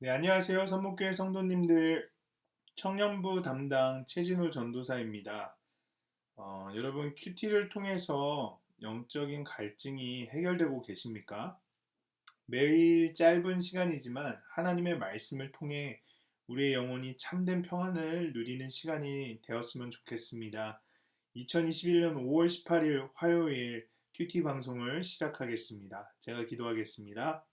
네, 안녕하세요. 선목교회 성도님들, 청년부 담당 최진호 전도사입니다. 여러분, 큐티를 통해서 영적인 갈증이 해결되고 계십니까? 매일 짧은 시간이지만 하나님의 말씀을 통해 우리의 영혼이 참된 평안을 누리는 시간이 되었으면 좋겠습니다. 2021년 5월 18일 화요일 큐티 방송을 시작하겠습니다. 제가 기도하겠습니다.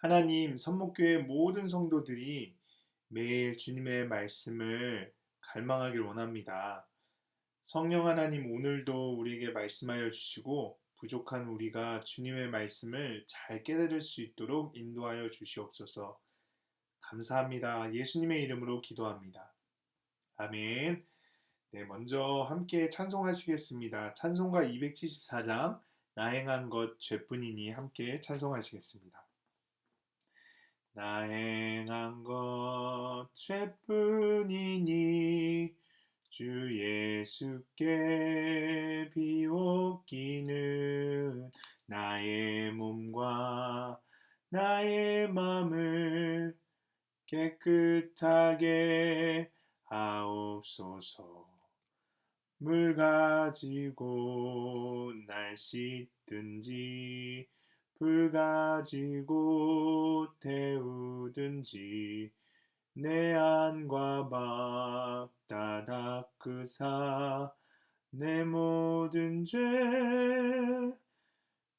하나님, 선목교회 모든 성도들이 매일 주님의 말씀을 갈망하길 원합니다. 성령 하나님, 오늘도 우리에게 말씀하여 주시고 부족한 우리가 주님의 말씀을 잘 깨달을 수 있도록 인도하여 주시옵소서. 감사합니다. 예수님의 이름으로 기도합니다. 아멘. 네, 먼저 함께 찬송하시겠습니다. 찬송가 274장 나 행한 것 죄뿐이니 함께 찬송하시겠습니다. 나 행한 것 죄뿐이니 주 예수께 비옵기는 나의 몸과 나의 맘을 깨끗하게 하옵소서. 물 가지고 날 씻든지 불 가지고 태우든지 내 안과 밖 다 닦으사 내 모든 죄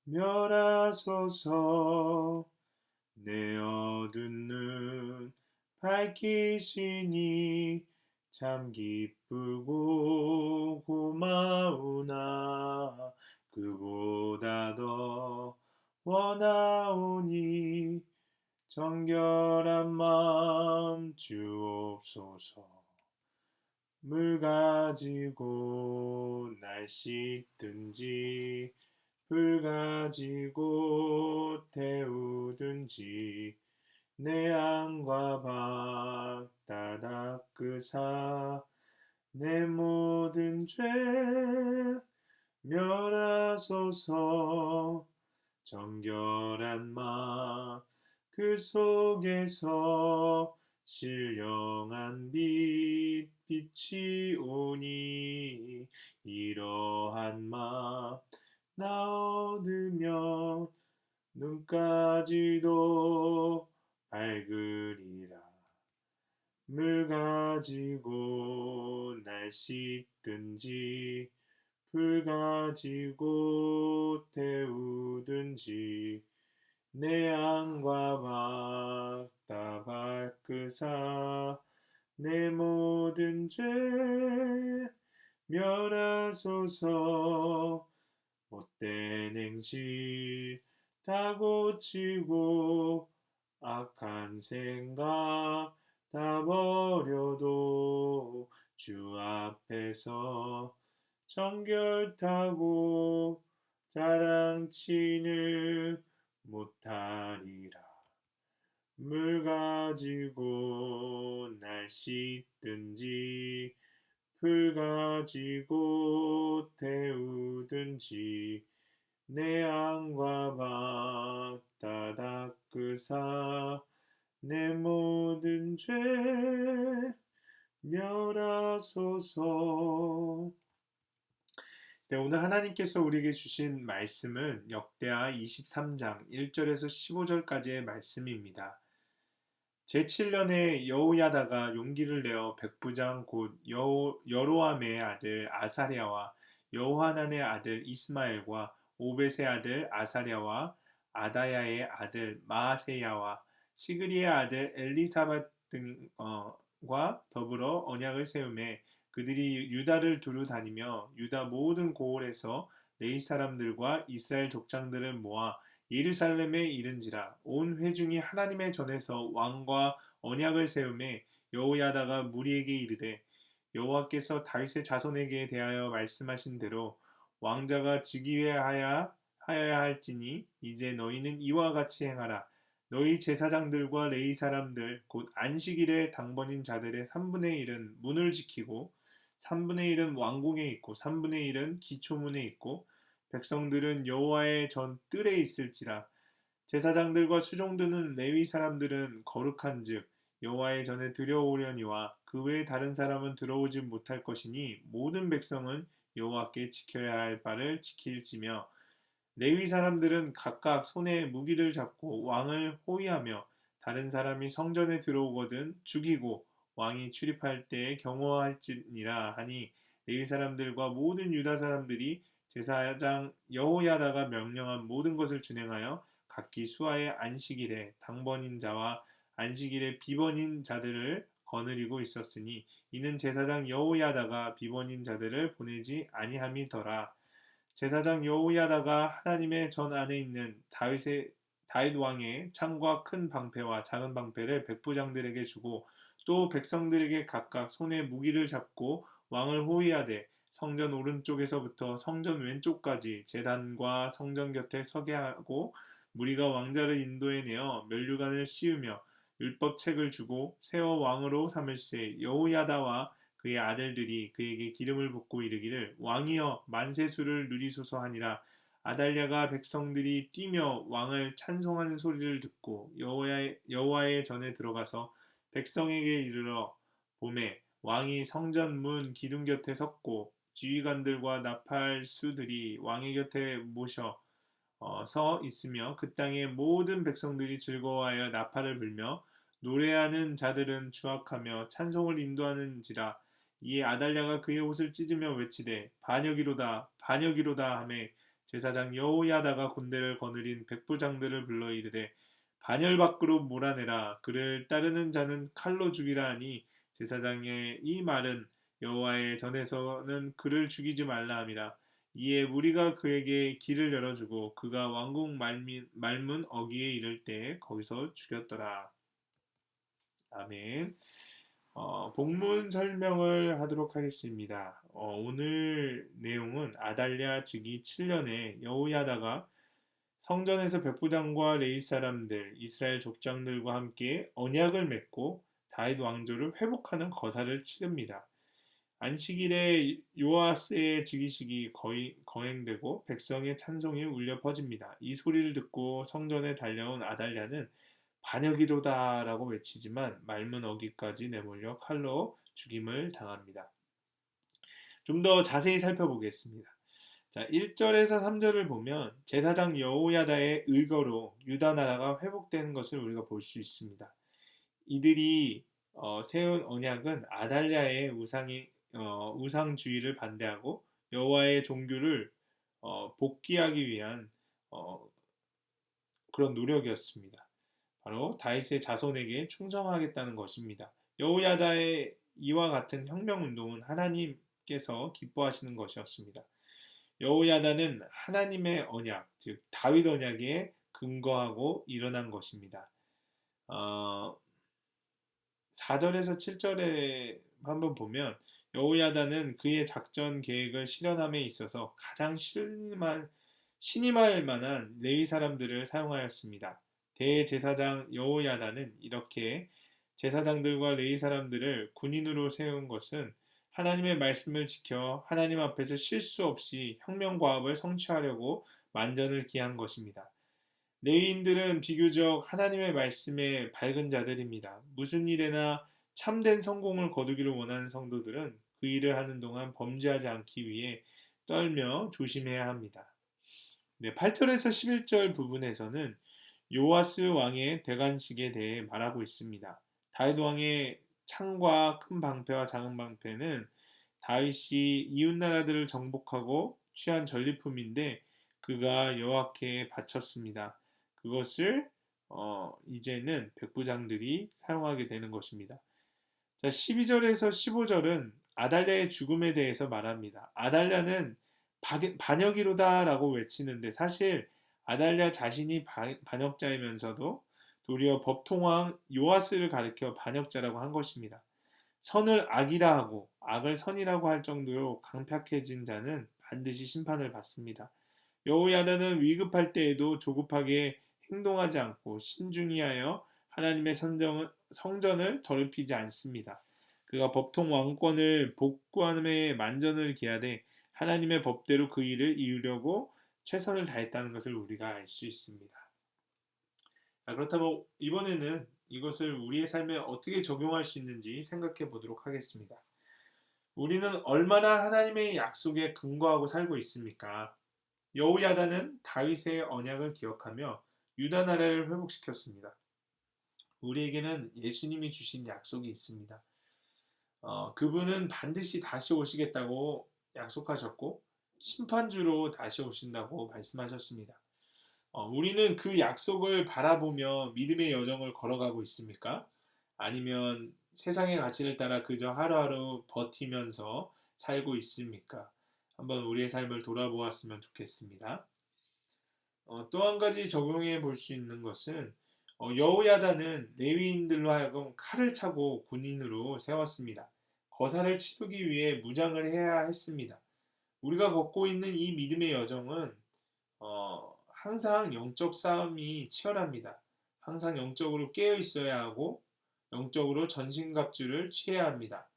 멸하소서. 내 어두운 눈 밝히시니 참 기쁘고 고마우나 그보다 더 원하오니 정결한 마음 주옵소서. 물 가지고 날 씻든지 불 가지고 태우든지 내 안과 밖 다 닦으사 내 모든 죄 멸하소서. 정결한 마 그 속에서 신령한 빛 빛이 오니 이러한 마 나 얻으면 눈까지도 밝으리라. 물 가지고 날 씻든지 불 가지고 태우든지 내 안과 밖 다 닦으사 내 모든 죄 멸하소서. 못된 행실 다 고치고 악한 생각 다 버려도 주 앞에서 정결타고 자랑치는 못하리라. 물 가지고 날 씻든지 불 가지고 태우든지 내 안과 밖 다 닦으사 내 모든 죄 멸하소서. 네, 오늘 하나님께서 우리에게 주신 말씀은 역대하 23장 1절에서 15절까지의 말씀입니다. 제7년에 여호야다가 용기를 내어 백부장 곧 여로함의 아들 아사랴와 여호하난의 아들 이스마엘과 오벳의 아들 아사랴와 아다야의 아들 마아세야와 시그리의 아들 엘리사밧 등과 더불어 언약을 세우매 그들이 유다를 두루 다니며 유다 모든 고을에서 레위 사람들과 이스라엘 족장들을 모아 예루살렘에 이른지라. 온 회중이 하나님의 전에서 왕과 언약을 세우매 여호야다가 무리에게 이르되 여호와께서 다윗의 자손에게 대하여 말씀하신 대로 왕자가 즉위하여야 할지니 이제 너희는 이와 같이 행하라. 너희 제사장들과 레위 사람들 곧 안식일에 당번인 자들의 3분의 1은 문을 지키고 3분의 1은 왕궁에 있고 3분의 1은 기초문에 있고 백성들은 여호와의 전 뜰에 있을지라. 제사장들과 수종드는 레위 사람들은 거룩한즉 여호와의 전에 들여오려니와 그 외에 다른 사람은 들어오지 못할 것이니 모든 백성은 여호와께 지켜야 할 바를 지킬지며 레위 사람들은 각각 손에 무기를 잡고 왕을 호위하며 다른 사람이 성전에 들어오거든 죽이고 왕이 출입할 때에 경호할지니라 하니 레위 사람들과 모든 유다 사람들이 제사장 여호야다가 명령한 모든 것을 준행하여 각기 수하의 안식일에 당번인 자와 안식일에 비번인 자들을 거느리고 있었으니 이는 제사장 여호야다가 비번인 자들을 보내지 아니함이더라. 제사장 여호야다가 하나님의 전 안에 있는 다윗 왕의 창과 큰 방패와 작은 방패를 백부장들에게 주고 또 백성들에게 각각 손에 무기를 잡고 왕을 호위하되 성전 오른쪽에서부터 성전 왼쪽까지 제단과 성전 곁에 서게 하고 무리가 왕자를 인도해 내어 면류관을 씌우며 율법책을 주고 세워 왕으로 삼을세. 여호야다와 그의 아들들이 그에게 기름을 붓고 이르기를 왕이여 만세수를 누리소서 하니라. 아달랴가 백성들이 뛰며 왕을 찬송하는 소리를 듣고 여호와의 전에 들어가서 백성에게 이르러 보매 왕이 성전 문 기둥 곁에 섰고 지휘관들과 나팔수들이 왕의 곁에 모셔 서 있으며 그 땅의 모든 백성들이 즐거워하여 나팔을 불며 노래하는 자들은 주악하며 찬송을 인도하는지라. 이에 아달랴가 그의 옷을 찢으며 외치되 반역이로다 반역이로다 하매 제사장 여호야다가 군대를 거느린 백부장들을 불러 이르되 반열 밖으로 몰아내라. 그를 따르는 자는 칼로 죽이라 하니 제사장의 이 말은 여호와의 전에서는 그를 죽이지 말라 함이라. 이에 무리가 그에게 길을 열어주고 그가 왕궁 말문 어귀에 이를 때 거기서 죽였더라. 아멘. 본문 설명을 하도록 하겠습니다. 오늘 내용은 아달랴 즉위 7년에 여호야다가 성전에서 백부장과 레위 사람들, 이스라엘 족장들과 함께 언약을 맺고 다윗 왕조를 회복하는 거사를 치릅니다. 안식일에 요아스의 즉위식이 거행되고 백성의 찬송이 울려 퍼집니다. 이 소리를 듣고 성전에 달려온 아달랴는 반역이로다라고 외치지만 말문 어기까지 내몰려 칼로 죽임을 당합니다. 좀 더 자세히 살펴보겠습니다. 자, 1절에서 3절을 보면 제사장 여호야다의 의거로 유다 나라가 회복되는 것을 우리가 볼 수 있습니다. 이들이 세운 언약은 아달랴의 우상주의를 반대하고 여호와의 종교를 복귀하기 위한 그런 노력이었습니다. 바로 다윗의 자손에게 충성하겠다는 것입니다. 여호야다의 이와 같은 혁명운동은 하나님께서 기뻐하시는 것이었습니다. 여호야다는 하나님의 언약, 즉 다윗 언약에 근거하고 일어난 것입니다. 4절에서 7절에 한번 보면 여호야다는 그의 작전 계획을 실현함에 있어서 가장 신임할 만한 레위 사람들을 사용하였습니다. 대제사장 여호야다는 이렇게 제사장들과 레위 사람들을 군인으로 세운 것은 하나님의 말씀을 지켜 하나님 앞에서 실수 없이 혁명과업을 성취하려고 만전을 기한 것입니다. 레위인들은 비교적 하나님의 말씀에 밝은 자들입니다. 무슨 일에나 참된 성공을 거두기를 원하는 성도들은 그 일을 하는 동안 범죄하지 않기 위해 떨며 조심해야 합니다. 8절에서 11절 부분에서는 요아스 왕의 대관식에 대해 말하고 있습니다. 다윗 왕의 창과 큰 방패와 작은 방패는 다윗이 이웃 나라들을 정복하고 취한 전리품인데 그가 여호와께 바쳤습니다. 그것을 이제는 백부장들이 사용하게 되는 것입니다. 자, 12절에서 15절은 아달랴의 죽음에 대해서 말합니다. 아달랴는 반역이로다라고 외치는데 사실 아달랴 자신이 반역자이면서도 도리어 법통왕 요아스를 가리켜 반역자라고 한 것입니다. 선을 악이라 하고 악을 선이라고 할 정도로 강팍해진 자는 반드시 심판을 받습니다. 여호야다는 위급할 때에도 조급하게 행동하지 않고 신중히 하여 하나님의 성전을 더럽히지 않습니다. 그가 법통 왕권을 복구함에 만전을 기하되 하나님의 법대로 그 일을 이루려고 최선을 다했다는 것을 우리가 알 수 있습니다. 그렇다면 이번에는 이것을 우리의 삶에 어떻게 적용할 수 있는지 생각해 보도록 하겠습니다. 우리는 얼마나 하나님의 약속에 근거하고 살고 있습니까? 여호야다는 다윗의 언약을 기억하며 유다 나라를 회복시켰습니다. 우리에게는 예수님이 주신 약속이 있습니다. 그분은 반드시 다시 오시겠다고 약속하셨고 심판주로 다시 오신다고 말씀하셨습니다. 우리는 그 약속을 바라보며 믿음의 여정을 걸어가고 있습니까? 아니면 세상의 가치를 따라 그저 하루하루 버티면서 살고 있습니까? 한번 우리의 삶을 돌아보았으면 좋겠습니다. 또 한 가지 적용해 볼 수 있는 것은 여호야다는 레위인들로 하여금 칼을 차고 군인으로 세웠습니다. 거사를 치르기 위해 무장을 해야 했습니다. 우리가 걷고 있는 이 믿음의 여정은 항상 영적 싸움이 치열합니다. 항상 영적으로 깨어 있어야 하고 영적으로 전신갑주를 취해야 합니다.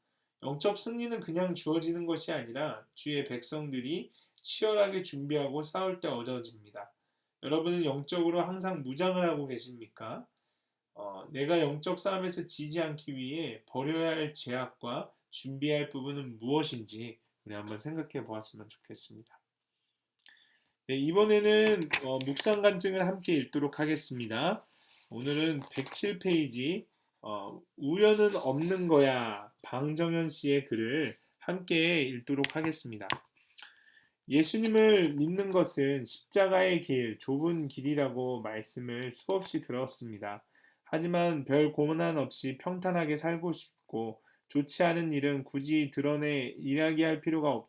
영적 승리는 그냥 주어지는 것이 아니라 주의 백성들이 치열하게 준비하고 싸울 때 얻어집니다. 여러분은 영적으로 항상 무장을 하고 계십니까? 내가 영적 싸움에서 지지 않기 위해 버려야 할 죄악과 준비할 부분은 무엇인지 우리 한번 생각해 보았으면 좋겠습니다. 네, 이번에는 묵상 간증을 함께 읽도록 하겠습니다. 오늘은 107페이지 우연은 없는 거야 방정현 씨의 글을 함께 읽도록 하겠습니다. 예수님을 믿는 것은 십자가의 길, 좁은 길이라고 말씀을 수없이 들었습니다. 하지만 별 고난 없이 평탄하게 살고 싶고 좋지 않은 일은 굳이 드러내 이야기할 필요가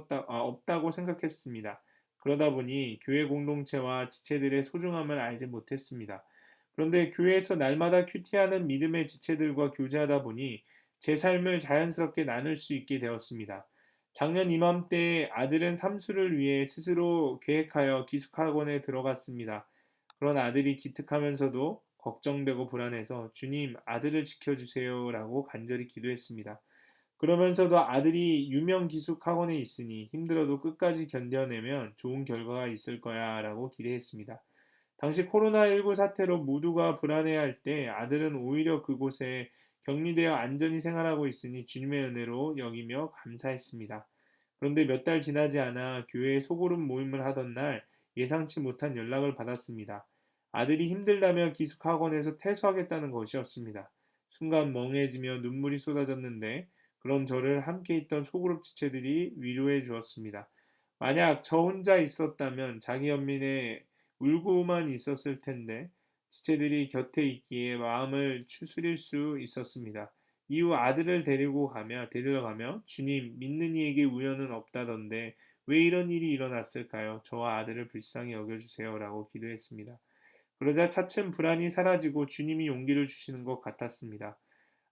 없다고 생각했습니다. 그러다 보니 교회 공동체와 지체들의 소중함을 알지 못했습니다. 그런데 교회에서 날마다 큐티하는 믿음의 지체들과 교제하다 보니 제 삶을 자연스럽게 나눌 수 있게 되었습니다. 작년 이맘때 아들은 삼수를 위해 스스로 계획하여 기숙학원에 들어갔습니다. 그런 아들이 기특하면서도 걱정되고 불안해서 주님, 아들을 지켜주세요 라고 간절히 기도했습니다. 그러면서도 아들이 유명 기숙학원에 있으니 힘들어도 끝까지 견뎌내면 좋은 결과가 있을 거야 라고 기대했습니다. 당시 코로나19 사태로 모두가 불안해할 때 아들은 오히려 그곳에 격리되어 안전히 생활하고 있으니 주님의 은혜로 여기며 감사했습니다. 그런데 몇 달 지나지 않아 교회에 소그룹 모임을 하던 날 예상치 못한 연락을 받았습니다. 아들이 힘들다며 기숙학원에서 퇴소하겠다는 것이었습니다. 순간 멍해지며 눈물이 쏟아졌는데 그런 저를 함께 있던 소그룹 지체들이 위로해 주었습니다. 만약 저 혼자 있었다면 자기 연민에 울고만 있었을 텐데 지체들이 곁에 있기에 마음을 추스릴 수 있었습니다. 이후 아들을 데리러 가며 주님, 믿는 이에게 우연은 없다던데 왜 이런 일이 일어났을까요? 저와 아들을 불쌍히 여겨주세요 라고 기도했습니다. 그러자 차츰 불안이 사라지고 주님이 용기를 주시는 것 같았습니다.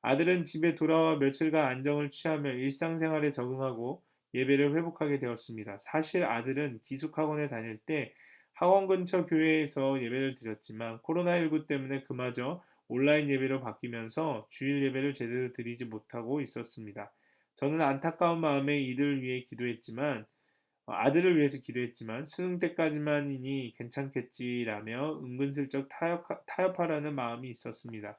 아들은 집에 돌아와 며칠간 안정을 취하며 일상생활에 적응하고 예배를 회복하게 되었습니다. 사실 아들은 기숙학원에 다닐 때 학원 근처 교회에서 예배를 드렸지만 코로나19 때문에 그마저 온라인 예배로 바뀌면서 주일 예배를 제대로 드리지 못하고 있었습니다. 저는 안타까운 마음에 이들을 위해 기도했지만 아들을 위해서 기도했지만 수능 때까지만이니 괜찮겠지라며 은근슬쩍 타협하라는 마음이 있었습니다.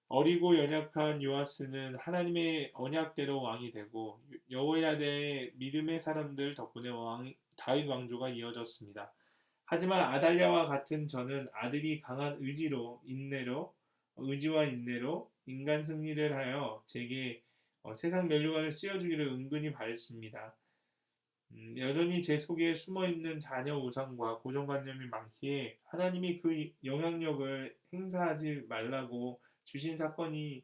어리고 연약한 요아스는 하나님의 언약대로 왕이 되고 여호야다의 믿음의 사람들 덕분에 다윗 왕조가 이어졌습니다. 하지만 아달랴와 같은 저는 아들이 강한 의지와 인내로 인간 승리를 하여 제게 세상 면류관을 씌워주기를 은근히 바랬습니다. 여전히 제 속에 숨어있는 자녀 우상과 고정관념이 많기에 하나님이 그 영향력을 행사하지 말라고 주신 사건이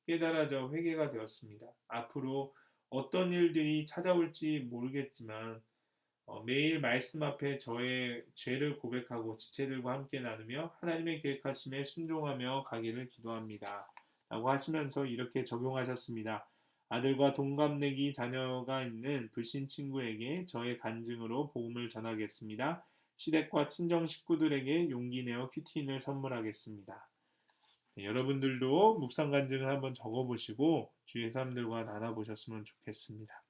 깨달아져 회개가 되었습니다. 앞으로 어떤 일들이 찾아올지 모르겠지만 매일 말씀 앞에 저의 죄를 고백하고 지체들과 함께 나누며 하나님의 계획하심에 순종하며 가기를 기도합니다. 라고 하시면서 이렇게 적용하셨습니다. 아들과 동갑내기 자녀가 있는 불신 친구에게 저의 간증으로 복음을 전하겠습니다. 시댁과 친정 식구들에게 용기 내어 큐티인을 선물하겠습니다. 네, 여러분들도 묵상 간증을 한번 적어보시고 주위 사람들과 나눠보셨으면 좋겠습니다.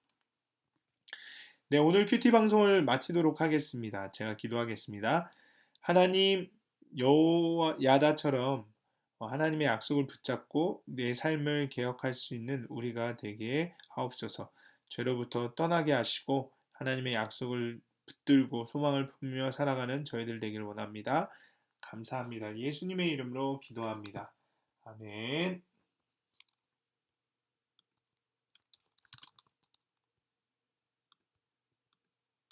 네, 오늘 큐티 방송을 마치도록 하겠습니다. 제가 기도하겠습니다. 하나님, 야다처럼 하나님의 약속을 붙잡고 내 삶을 개혁할 수 있는 우리가 되게 하옵소서. 죄로부터 떠나게 하시고 하나님의 약속을 붙들고 소망을 품으며 살아가는 저희들 되기를 원합니다. 감사합니다. 예수님의 이름으로 기도합니다. 아멘.